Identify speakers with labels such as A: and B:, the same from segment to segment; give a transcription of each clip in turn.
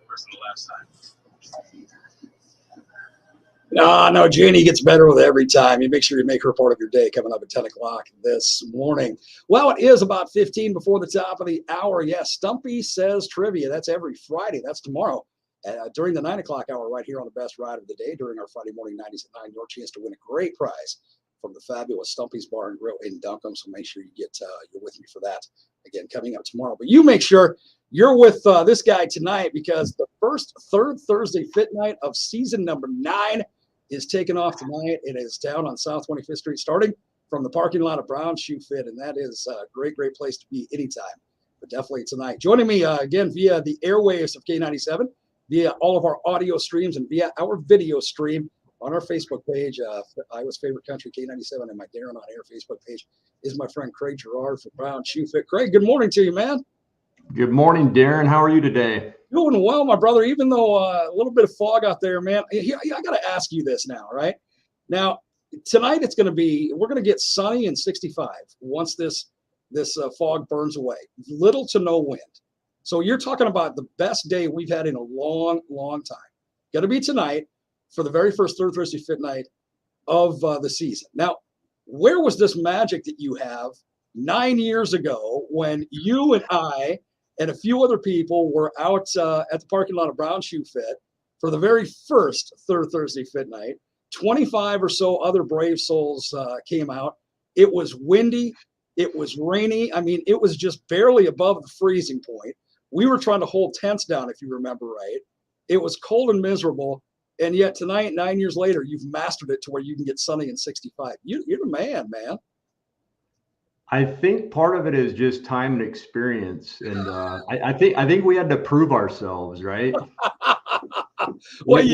A: Worse than the last time.
B: No, Janie gets better with every time. You make sure you make her part of your day coming up at 10 o'clock this morning. Well, it is about 15 before the top of the hour. Yes, Stumpy Says Trivia. That's every Friday. That's tomorrow during the 9 o'clock hour right here on the best ride of the day during our Friday morning 90s at 9. Your chance to win a great prize from the fabulous Stumpy's Bar and Grill in Duncombe. So make sure you're with me for that. Again, coming up tomorrow. But you make sure you're with this guy tonight because the third Thursday Fit Night of season number 9 is taken off tonight. It is down on South 25th Street, starting from the parking lot of Brown Shoe Fit, and that is a great place to be anytime, but definitely tonight. Joining me again via the airwaves of K97, via all of our audio streams, and via our video stream on our Facebook page, Iowa's Favorite Country, K97, and my Darren on Air Facebook page, is my friend Craig Jarrard from Brown Shoe Fit. Craig, good morning to you, man.
C: Good morning, Darren. How are you today?
B: Doing well, my brother, even though a little bit of fog out there, man. I got to ask you this now, right? Now, tonight we're going to get sunny and 65 once this fog burns away. Little to no wind. So you're talking about the best day we've had in a long, long time. Going to be tonight for the very first Third Thursday Fit Night of the season. Now, where was this magic that you have 9 years ago when you and I and a few other people were out at the parking lot of Brown Shoe Fit for the very first Third Thursday Fit Night? 25 or so other brave souls came out. It was windy. It was rainy. I mean, it was just barely above the freezing point. We were trying to hold tents down, if you remember right. It was cold and miserable. And yet tonight, 9 years later, you've mastered it to where you can get sunny and 65. You're the man.
C: I think part of it is just time and experience, and I think we had to prove ourselves, right?
B: Well,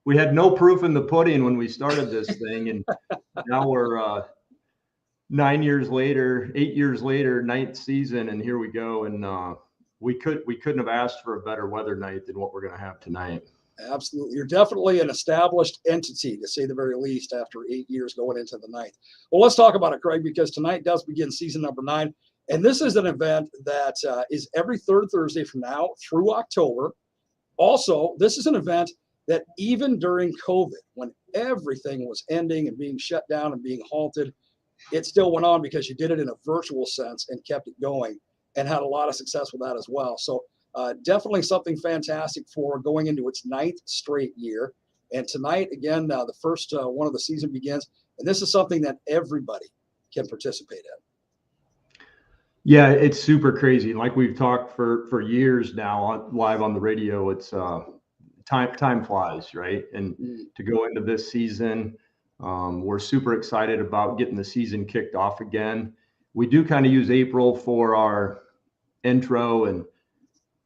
C: we had no proof in the pudding when we started this thing, and now we're 9 years later, 8 years later, 9th season, and here we go. And we couldn't have asked for a better weather night than what we're going to have tonight.
B: Absolutely. You're definitely an established entity, to say the very least, after 8 years going into the 9th. Well, let's talk about it, Craig, because tonight does begin season number 9. And this is an event that is every third Thursday from now through October. Also, this is an event that even during COVID, when everything was ending and being shut down and being halted, it still went on because you did it in a virtual sense and kept it going and had a lot of success with that as well. So definitely something fantastic for going into its 9th straight year. And tonight, again, the first one of the season begins. And this is something that everybody can participate in.
C: Yeah, it's super crazy. Like we've talked for years now live on the radio, it's time flies, right? And to go into this season, we're super excited about getting the season kicked off again. We do kind of use April for our intro and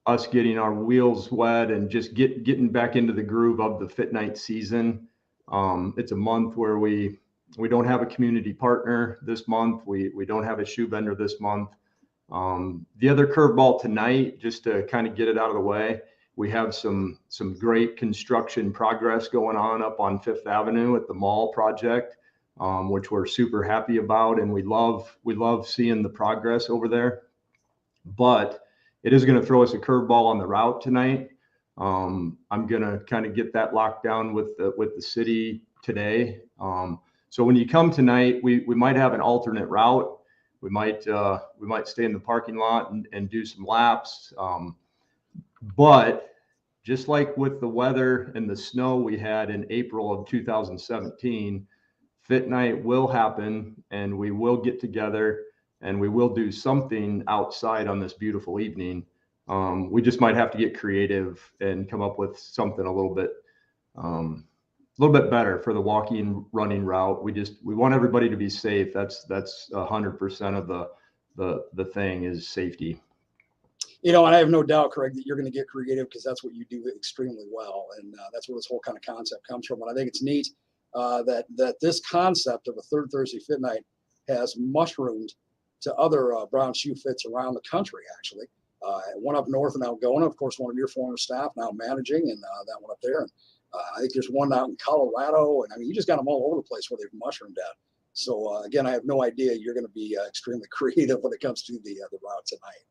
C: us getting our wheels wet and just getting back into the groove of the Fit Night season. It's a month where we don't have a community partner this month. We don't have a shoe vendor this month. The other curveball tonight, just to kind of get it out of the way, we have some great construction progress going on up on Fifth Avenue at the mall project, which we're super happy about, and we love seeing the progress over there. But it is going to throw us a curveball on the route tonight. I'm going to kind of get that locked down with the city today. So when you come tonight, we might have an alternate route. We might stay in the parking lot and do some laps. But just like with the weather and the snow we had in April of 2017, Fit Night will happen, and we will get together and we will do something outside on this beautiful evening. We just might have to get creative and come up with something a little bit better for the walking running route. We want everybody to be safe. That's 100% of the thing is safety.
B: And I have no doubt, Craig, that you're going to get creative because that's what you do extremely well. And that's where this whole kind of concept comes from. And I think it's neat that this concept of a third Thursday Fit Night has mushroomed to other Brown Shoe Fits around the country, actually. One up north in Algona, of course, one of your former staff now managing, and that one up there. And I think there's one out in Colorado. And I mean, you just got them all over the place where they've mushroomed at. So, again, I have no idea you're going to be extremely creative when it comes to the route tonight.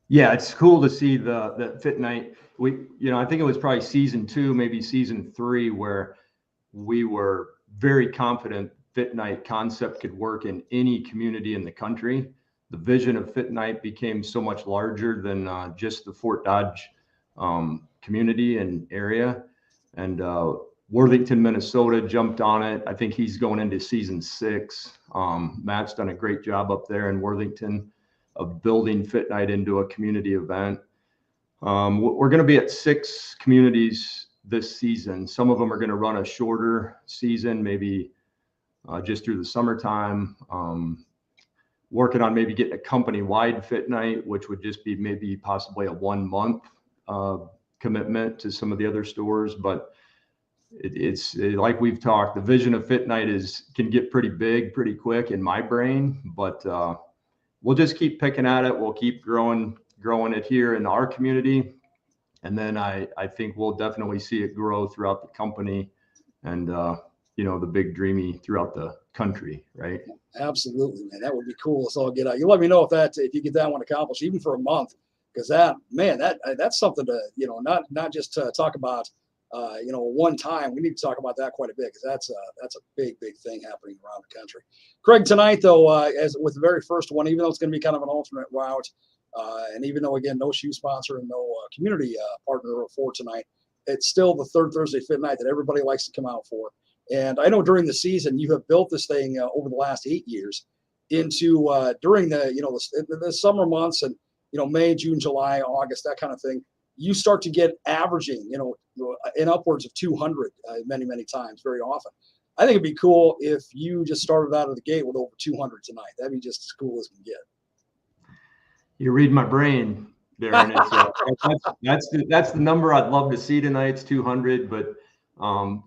C: Yeah, it's cool to see the Fit Night. I think it was probably season 2, maybe season 3, where we were very confident Fit Night concept could work in any community in the country. The vision of Fit Night became so much larger than just the Fort Dodge community and area. And Worthington, Minnesota jumped on it. I think he's going into season 6. Matt's done a great job up there in Worthington of building Fit Night into a community event. We're going to be at 6 communities this season. Some of them are going to run a shorter season, maybe just through the summertime. Working on maybe getting a company-wide Fit Night, which would just be maybe possibly a 1-month commitment to some of the other stores. But it's like we've talked, the vision of Fit Night can get pretty big pretty quick in my brain, but we'll just keep picking at it. We'll keep growing it here in our community. And then I think we'll definitely see it grow throughout the company and, the big dreamy throughout the country, right?
B: Absolutely, man. That would be cool. Let's all get out. You let me know if you get that one accomplished, even for a month, because that's something to, not just to talk about, one time. We need to talk about that quite a bit, because that's a big thing happening around the country. Craig, tonight though, as with the very first one, even though it's going to be kind of an alternate route, and even though again no shoe sponsor and no community partner for tonight, it's still the third Thursday Fit Night that everybody likes to come out for. And I know during the season you have built this thing over the last 8 years into during the summer months and May, June, July, August, that kind of thing. You start to get averaging in upwards of 200 many times, very often. I think it'd be cool if you just started out of the gate with over 200 tonight. That'd be just as cool as we can get.
C: You read my brain, Darren. That's the number I'd love to see tonight. It's 200, but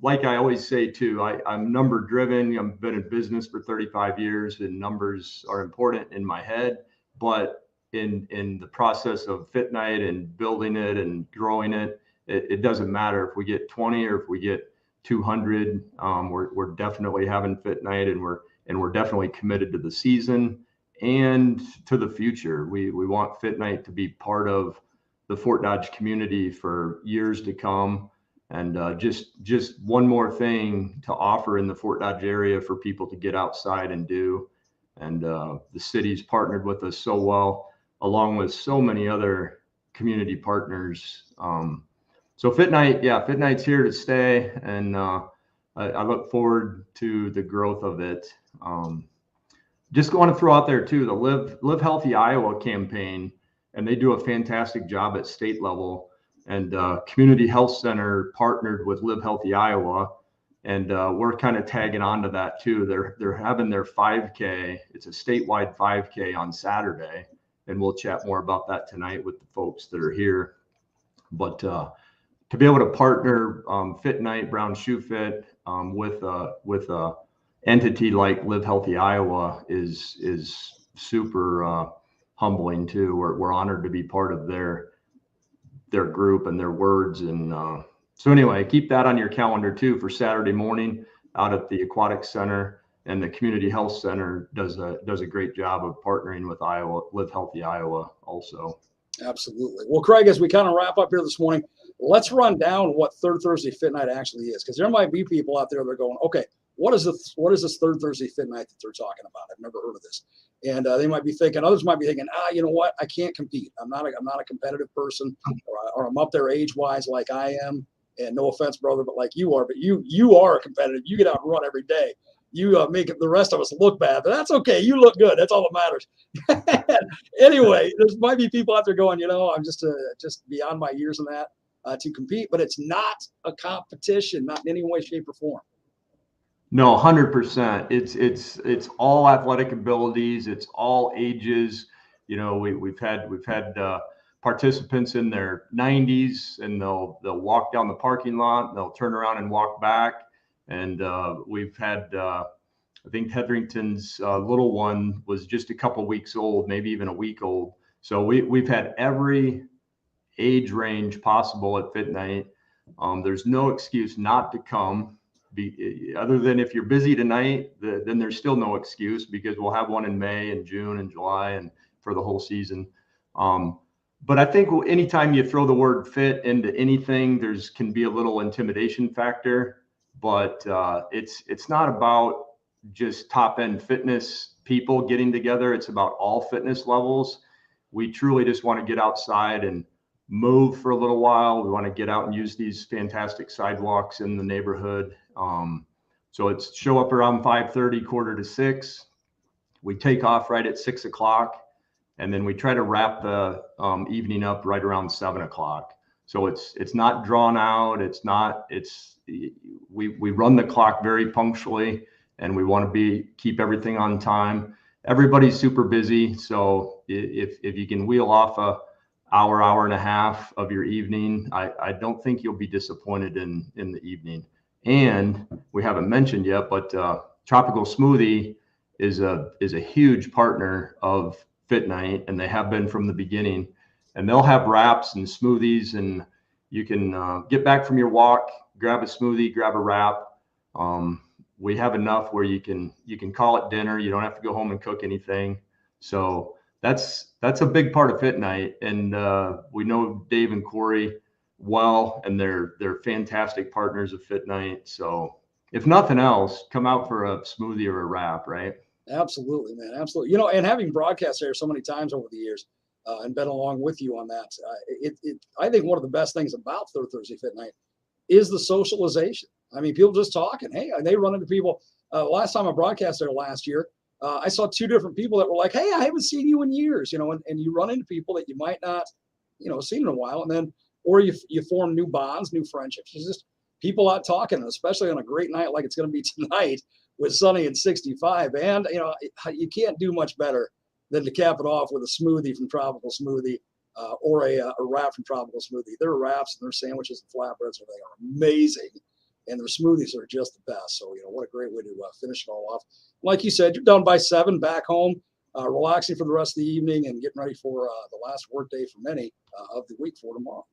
C: like I always say too, I'm number driven. I've been in business for 35 years, and numbers are important in my head. But in the process of Fit Night and building it and growing it, it doesn't matter if we get 20 or if we get 200. We're definitely having Fit Night, and we're definitely committed to the season and to the future. We want Fit Night to be part of the Fort Dodge community for years to come. And just one more thing to offer in the Fort Dodge area for people to get outside and do. And the city's partnered with us so well, along with so many other community partners. So Fit Night's here to stay. And I look forward to the growth of it. Just want to throw out there too, the Live Healthy Iowa campaign, and they do a fantastic job at state level. And Community Health Center partnered with Live Healthy Iowa, and we're kind of tagging on to that too. They're having their 5K. It's a statewide 5K on Saturday, and we'll chat more about that tonight with the folks that are here. But to be able to partner Fit Night, Brown Shoe Fit with a entity like Live Healthy Iowa is super humbling too. We're honored to be part of their group and their words. And so anyway, keep that on your calendar too for Saturday morning out at the Aquatic Center. And the Community Health Center does a great job of partnering with Live Healthy Iowa also. Absolutely.
B: Well, Craig, as we kind of wrap up here this morning, let's run down what Third Thursday Fit Night actually is, because there might be people out there that are going, okay, what is this Third Thursday Fit Night that they're talking about? I've never heard of this. And they might be thinking, others might be thinking, you know what? I can't compete. I'm not a competitive person, or I'm up there age-wise like I am. And no offense, brother, but like you are. But you are a competitive. You get out and run every day. You make the rest of us look bad, but that's okay. You look good. That's all that matters. Anyway, there might be people out there going, I'm just beyond my years in that to compete. But it's not a competition, not in any way, shape, or form.
C: No, 100%. It's all athletic abilities. It's all ages. We've had participants in their 90s, and they'll walk down the parking lot, and they'll turn around and walk back. And we've had, I think Hetherington's little one was just a couple weeks old, maybe even a week old. So we've had every age range possible at Fit Night. There's no excuse not to come. Other than if you're busy tonight, then there's still no excuse, because we'll have one in May and June and July and for the whole season. But I think anytime you throw the word fit into anything, can be a little intimidation factor. But it's not about just top end fitness people getting together. It's about all fitness levels. We truly just want to get outside and move for a little while. We want to get out and use these fantastic sidewalks in the neighborhood. So it's show up around 5:30, 5:45. We take off right at 6 o'clock. And then we try to wrap the evening up right around 7 o'clock. So it's not drawn out. We run the clock very punctually, and we want to keep everything on time. Everybody's super busy. So if you can wheel off a hour and a half of your evening, I don't think you'll be disappointed in the evening. And we haven't mentioned yet, but Tropical Smoothie is a huge partner of Fit Night, and they have been from the beginning. And they'll have wraps and smoothies, and you can get back from your walk, grab a smoothie, grab a wrap. We have enough where you can call it dinner. You don't have to go home and cook anything. So that's a big part of Fit Night. And we know Dave and Corey well, and they're fantastic partners of Fit Night. So if nothing else, come out for a smoothie or a wrap, right?
B: Absolutely, man. Absolutely. And having broadcast there so many times over the years and been along with you on that, I think one of the best things about Third Thursday Fit Night is the socialization. I mean, people just talking. Hey, they run into people. Last time I broadcast there last year, I saw two different people that were like, hey, I haven't seen you in years, and you run into people that you might not, seen in a while. And then, or you form new bonds, new friendships. It's just people out talking, especially on a great night like it's going to be tonight, with sunny and 65. And, you can't do much better than to cap it off with a smoothie from Tropical Smoothie or a wrap from Tropical Smoothie. Their wraps and their sandwiches and flatbreads are amazing. And their smoothies are just the best. So, what a great way to finish it all off. Like you said, you're done by 7, back home, relaxing for the rest of the evening and getting ready for the last work day for many of the week for tomorrow.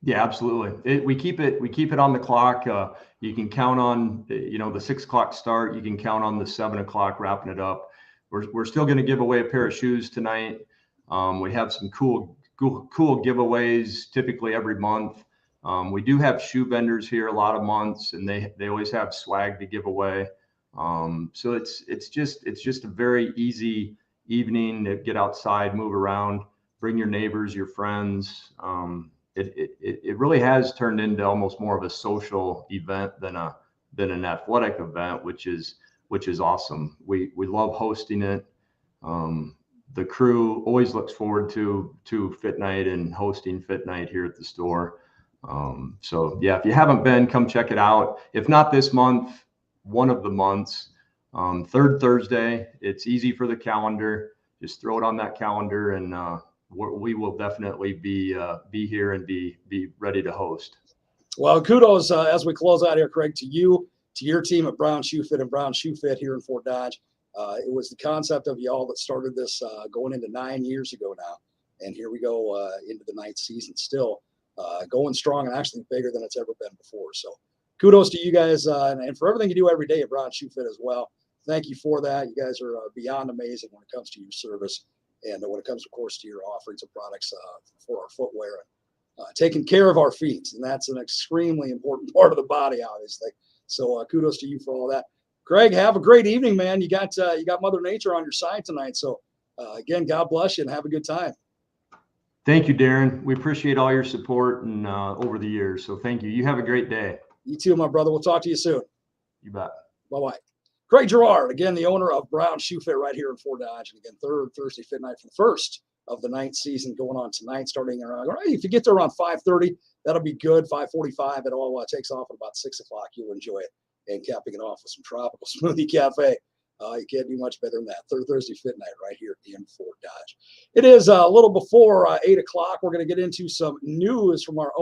C: Yeah, absolutely. We keep it on the clock. You can count on, the 6 o'clock start. You can count on the 7 o'clock wrapping it up. We're still going to give away a pair of shoes tonight. We have some cool giveaways typically every month. We do have shoe vendors here a lot of months, and they always have swag to give away. So it's just a very easy evening to get outside, move around, bring your neighbors, your friends. It really has turned into almost more of a social event than an athletic event, which is awesome. We love hosting it. The crew always looks forward to Fit Night and hosting Fit Night here at the store. So yeah, if you haven't been, come check it out. If not this month, one of the months, third Thursday. It's easy for the calendar. Just throw it on that calendar, and we will definitely be here and be ready to host.
B: Well, kudos as we close out here, Craig, to you, to your team at Brown Shoe Fit and Brown Shoe Fit here in Fort Dodge. It was the concept of y'all that started this going into 9 years ago now. And here we go into the 9th season still going strong and actually bigger than it's ever been before. So kudos to you guys and for everything you do every day at Brown Shoe Fit as well. Thank you for that. You guys are beyond amazing when it comes to your service and when it comes, of course, to your offerings of products for our footwear and taking care of our feet. And that's an extremely important part of the body, obviously. So kudos to you for all that. Craig, have a great evening, man. You got Mother Nature on your side tonight. So again, God bless you and have a good time.
C: Thank you, Darren. We appreciate all your support and over the years. So thank you. You have a great day.
B: You too, my brother. We'll talk to you soon.
C: You bet.
B: Bye-bye. Craig Jarrard, again, the owner of Brown Shoe Fit right here in Fort Dodge. And again, third Thursday Fit Night for the first of the 9th season going on tonight, starting around, if you get there around 5:30, that'll be good. 5:45, it all takes off at about 6 o'clock. You'll enjoy it. And capping it off with some Tropical Smoothie Cafe. You can't do much better than that. Third Thursday Fit Night right here in Fort Dodge. It is a little before 8 o'clock. We're going to get into some news from our own